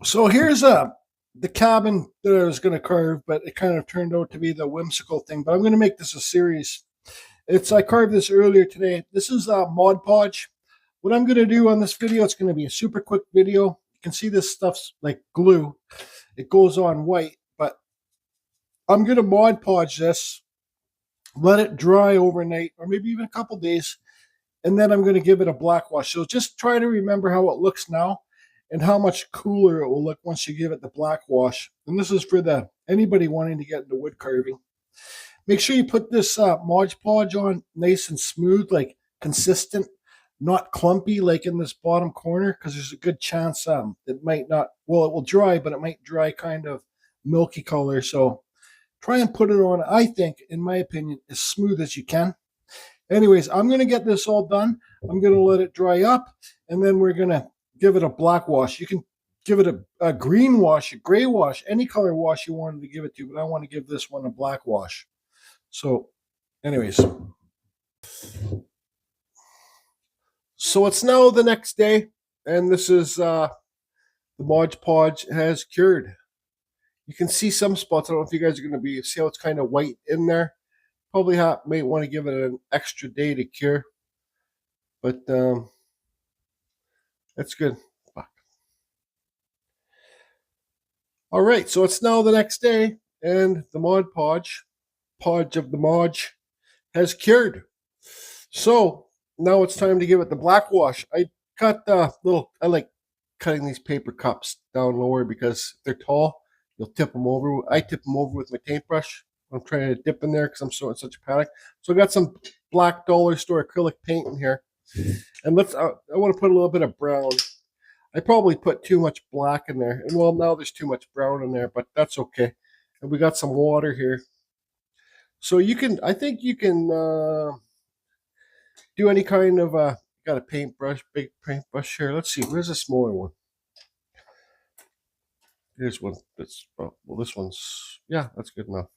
So here's the cabin that I was going to carve, but it kind of turned out to be the whimsical thing. But I'm going to make this a series. I carved this earlier today. This is Mod Podge. What I'm going to do on this video, it's going to be a super quick video. You can see this stuff's like glue. It goes on white, but I'm going to Mod Podge this, let it dry overnight, or maybe even a couple days, and then I'm going to give it a black wash. So just try to remember how it looks now and how much cooler it will look once you give it the black wash. And this is for anybody wanting to get into wood carving. Make sure you put this Mod Podge on nice and smooth, like consistent, not clumpy like in this bottom corner, because there's a good chance it might not, well, it will dry, but it might dry kind of milky color. So try and put it on, I think, in my opinion, as smooth as you can. Anyways, I'm going to get this all done. I'm going to let it dry up, and then we're going to give it a black wash. You can give it a green wash, a gray wash, any color wash you wanted to give it to, but I want to give this one a black wash. So, anyways. So it's now the next day, and this is the Mod Podge has cured. You can see some spots. I don't know if you guys are going to see how it's kind of white in there. Probably might want to give it an extra day to cure, but that's good. All right, so it's now the next day, and the Mod Podge of the Modge, has cured. So now it's time to give it the black wash. I cut I like cutting these paper cups down lower because if they're tall, you'll tip them over. I tip them over with my paintbrush. I'm trying to dip in there because I'm so in such a panic. So I got some black dollar store acrylic paint in here, and I want to put a little bit of brown. I probably put too much black in there, and well, now there's too much brown in there, but that's okay. And we got some water here, so I think you can do any kind of got a paintbrush, big paintbrush here. Let's see, where's a smaller one? Here's one that's well, this one's, yeah, that's good enough.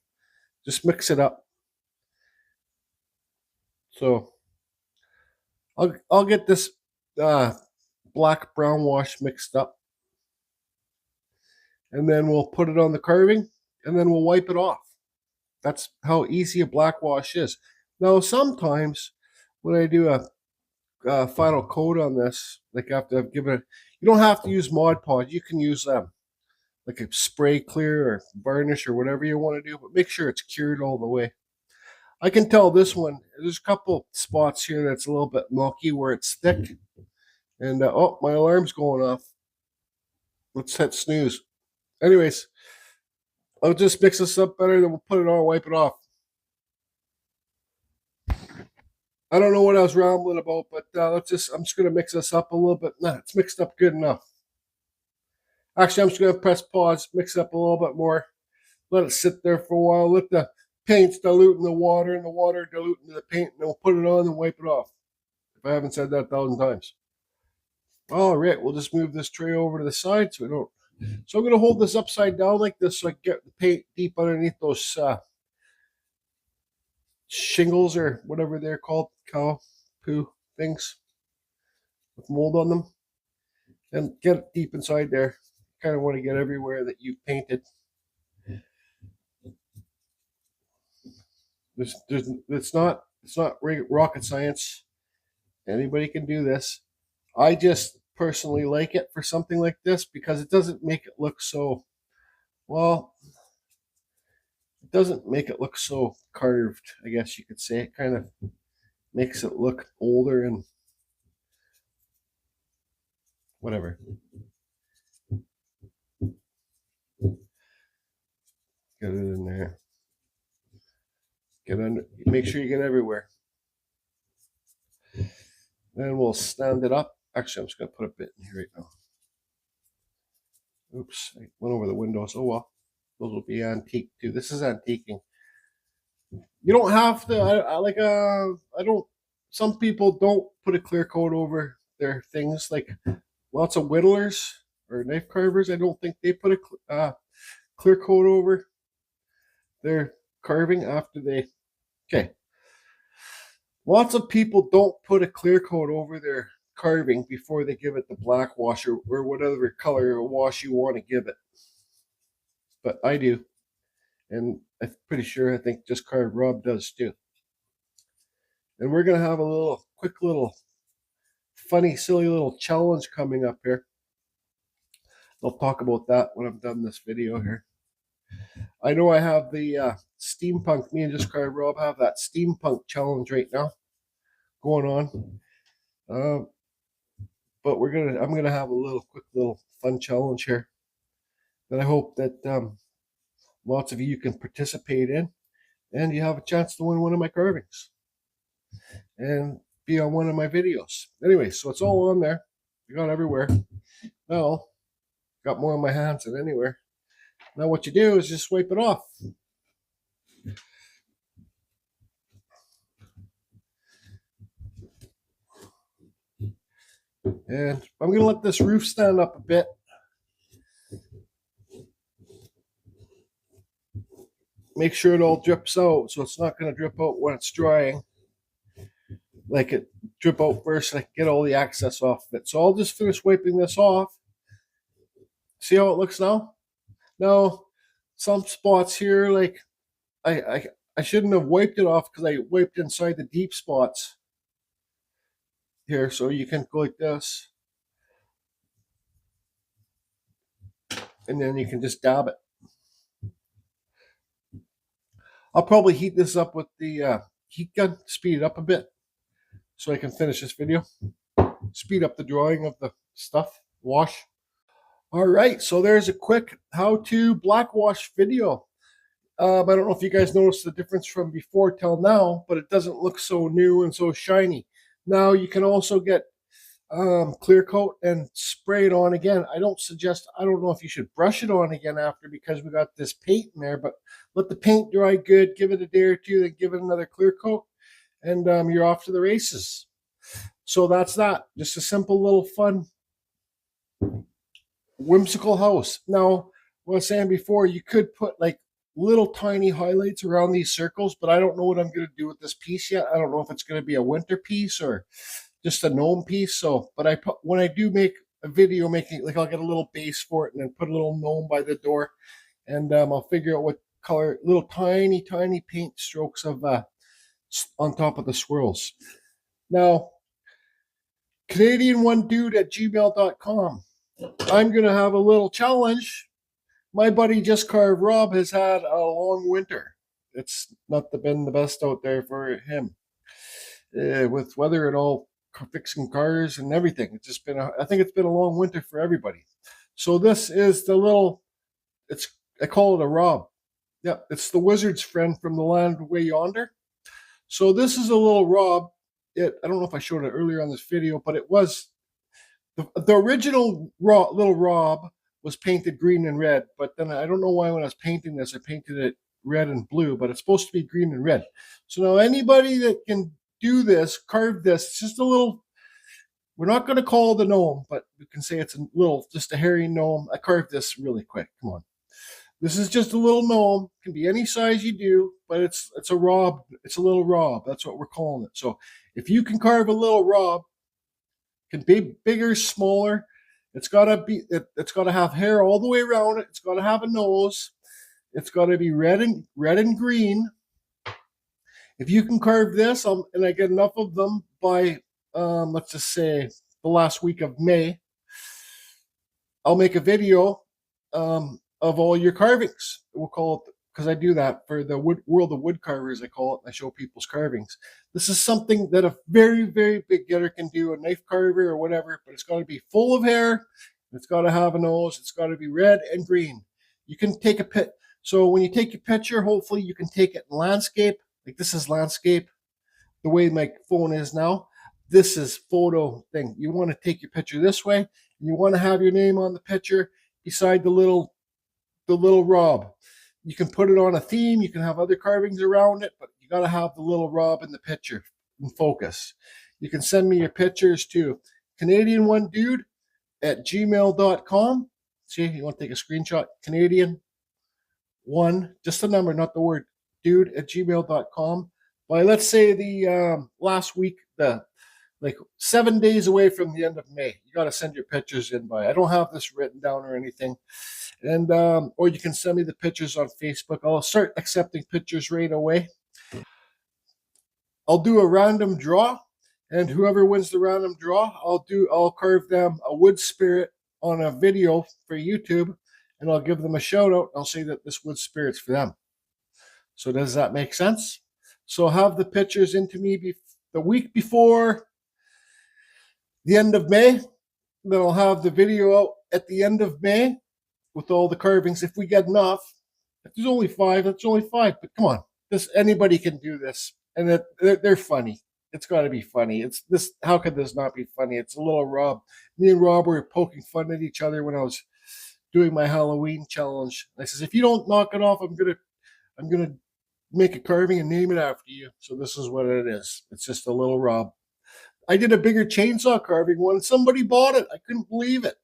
Just mix it up. So I'll get this black brown wash mixed up, and then we'll put it on the carving, and then we'll wipe it off. That's how easy a black wash is. Now sometimes when I do a final coat on this, like after I've given it, you don't have to use Mod Podge. You can use like a spray clear or varnish or whatever you want to do, but make sure it's cured all the way. I can tell this one, there's a couple spots here that's a little bit milky where it's thick. And oh, my alarm's going off. Let's hit snooze. Anyways, I'll just mix this up better, then we'll put it on, wipe it off. I don't know what I was rambling about, but I'm just going to mix this up a little bit. Nah, it's mixed up good enough. Actually, I'm just going to press pause, mix it up a little bit more, let it sit there for a while, let the paints dilute in the water and the water dilute into the paint, and then we'll put it on and wipe it off. If I haven't said that 1,000 times. All right, we'll just move this tray over to the side so we don't. So I'm going to hold this upside down like this so I get the paint deep underneath those shingles or whatever they're called, cow poo things with mold on them, and get it deep inside there. Kind of want to get everywhere that you painted. It's not rocket science. Anybody can do this. I just personally like it for something like this because it doesn't make it look so, well, it doesn't make it look so carved, I guess you could say. It kind of makes it look older and whatever. Get it in there. Get under. Make sure you get everywhere. Then we'll stand it up. Actually, I'm just going to put a bit in here right now. Oops, I went over the windows. Oh well, those will be antique too. This is antiquing. You don't have to. I don't. Some people don't put a clear coat over their things. Like lots of whittlers or knife carvers, I don't think they put a clear coat over their carving after they. Okay. Lots of people don't put a clear coat over their carving before they give it the black wash or whatever color wash you want to give it. But I do. And I'm pretty sure I think Just Carved Rob does too. And we're going to have a quick little funny, silly little challenge coming up here. I'll talk about that when I'm done this video here. I know I have the steampunk, me and Just Carved Rob have that steampunk challenge right now going on. But I'm gonna have a quick little fun challenge here that I hope that lots of you can participate in, and you have a chance to win one of my carvings and be on one of my videos. Anyway, so it's all on there. You got everywhere. Now, got more on my hands than anywhere. Now what you do is just wipe it off. And I'm going to let this roof stand up a bit. Make sure it all drips out, so it's not going to drip out when it's drying. Like it drip out first and I can get all the excess off of it. So I'll just finish wiping this off. See how it looks now? Now, some spots here, like I shouldn't have wiped it off because I wiped inside the deep spots here. So you can go like this. And then you can just dab it. I'll probably heat this up with the heat gun, speed it up a bit so I can finish this video. Speed up the drying of the stuff, wash. All right, so there's a quick how-to black wash video. I don't know if you guys noticed the difference from before till now, but it doesn't look so new and so shiny. Now you can also get clear coat and spray it on again. I don't know if you should brush it on again after because we got this paint in there, but let the paint dry good, give it a day or two, then give it another clear coat, and you're off to the races. So that's that. Just a simple little fun, whimsical house. Now, what I was saying before, you could put like little tiny highlights around these circles, but I don't know what I'm going to do with this piece yet. I don't know if it's going to be a winter piece or just a gnome piece. So, but when I do make a video making, like I'll get a little base for it and then put a little gnome by the door, and I'll figure out what color, little tiny paint strokes of on top of the swirls. Now, Canadian1dude@gmail.com. I'm gonna have a little challenge. My buddy Just Carved Rob has had a long winter. It's not been the best out there for him with weather and all, fixing cars and everything. It's just been I think it's been a long winter for everybody. So this is the little, I call it a Rob. Yeah, it's the wizard's friend from the land way yonder. So this is a little Rob. I don't know if I showed it earlier on this video, but it was the original little Rob was painted green and red. But then I don't know why when I was painting this, I painted it red and blue, but it's supposed to be green and red. So now anybody that can do this, carve this, it's just a little, we're not going to call it the gnome, but we can say it's just a hairy gnome. I carved this really quick. Come on. This is just a little gnome. It can be any size you do, but it's a Rob. It's a little Rob. That's what we're calling it. So if you can carve a little Rob, it can be bigger, smaller. It's got to have hair all the way around it. It's got to have a nose. It's got to be red and green. If you can carve this, and I get enough of them by, let's just say, the last week of May, I'll make a video of all your carvings. We'll call it, because I do that for the World of Wood Carvers, I call it, and I show people's carvings. This is something that a very, very big getter can do, a knife carver or whatever, but it's got to be full of hair. It's got to have a nose. It's got to be red and green. You can take a pit. So when you take your picture, hopefully you can take it in landscape. Like this is landscape, the way my phone is now. This is photo thing. You want to take your picture this way, and you want to have your name on the picture beside the little Rob. You can put it on a theme. You can have other carvings around it, but you got to have the little Rob in the picture in focus. You can send me your pictures to Canadian1dude@gmail.com. See, you want to take a screenshot? Canadian1, just the number, not the word, dude@gmail.com. By let's say the last week, the like 7 days away from the end of May. You got to send your pictures in by. I don't have this written down or anything. And or you can send me the pictures on Facebook. I'll start accepting pictures right away. I'll do a random draw, and whoever wins the random draw, I'll carve them a wood spirit on a video for YouTube, and I'll give them a shout out. I'll say that this wood spirit's for them. So does that make sense? So have the pictures into me the week before the end of May. Then I'll have the video out at the end of May with all the carvings. If we get enough, if there's only 5, that's only 5. But come on, anybody can do this, and they're funny. It's got to be funny. It's this. How could this not be funny? It's a little Rob. Me and Rob were poking fun at each other when I was doing my Halloween challenge. I says, if you don't knock it off, I'm gonna make a carving and name it after you. So this is what it is. It's just a little Rob. I did a bigger chainsaw carving one. Somebody bought it. I couldn't believe it.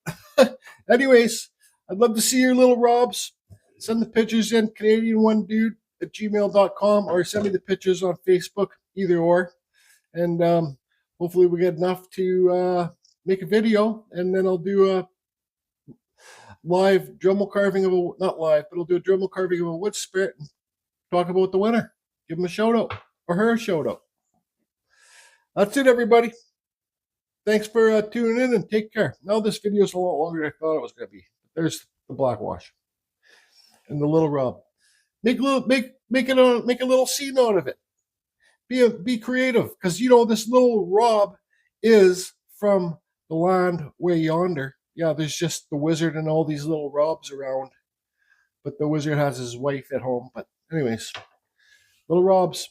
Anyways, I'd love to see your little Robs. Send the pictures in, Canadian1dude@gmail.com, or send me the pictures on Facebook, either or. And hopefully we get enough to make a video, and then I'll do a live Dremel carving of not live, but I'll do a Dremel carving of a wood spirit and talk about the winner. Give him a shout out, or her a shout out. That's it, everybody. Thanks for tuning in, and take care. Now this video is a lot longer than I thought it was going to be. There's the black wash and the little rub. Make a little scene out of it. Be creative, because this little Rob is from the land way yonder. Yeah, there's just the wizard and all these little Robs around, but the wizard has his wife at home. But anyways, little Robs.